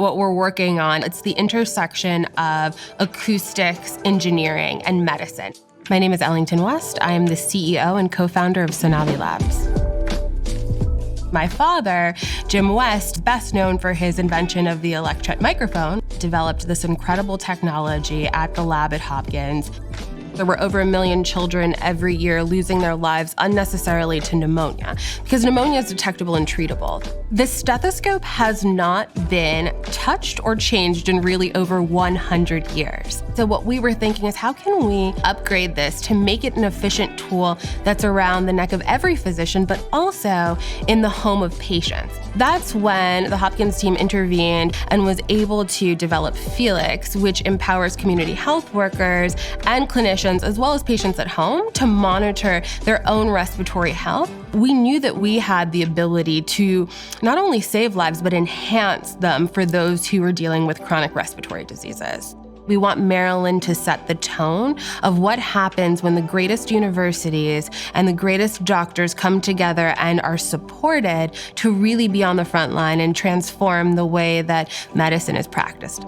what we're working on. It's the intersection of acoustics, engineering, and medicine. My name is Ellington West. I am the CEO and co-founder of Sonavi Labs. My father, Jim West, best known for his invention of the electret microphone, developed this incredible technology at the lab at Hopkins. There were over 1 million children every year losing their lives unnecessarily to pneumonia, because pneumonia is detectable and treatable. This stethoscope has not been touched or changed in really over 100 years. So what we were thinking is, how can we upgrade this to make it an efficient tool that's around the neck of every physician, but also in the home of patients? That's when the Hopkins team intervened and was able to develop Felix, which empowers community health workers and clinicians, as well as patients at home, to monitor their own respiratory health. We knew that we had the ability to not only save lives, but enhance them for those who are dealing with chronic respiratory diseases. We want Maryland to set the tone of what happens when the greatest universities and the greatest doctors come together and are supported to really be on the front line and transform the way that medicine is practiced.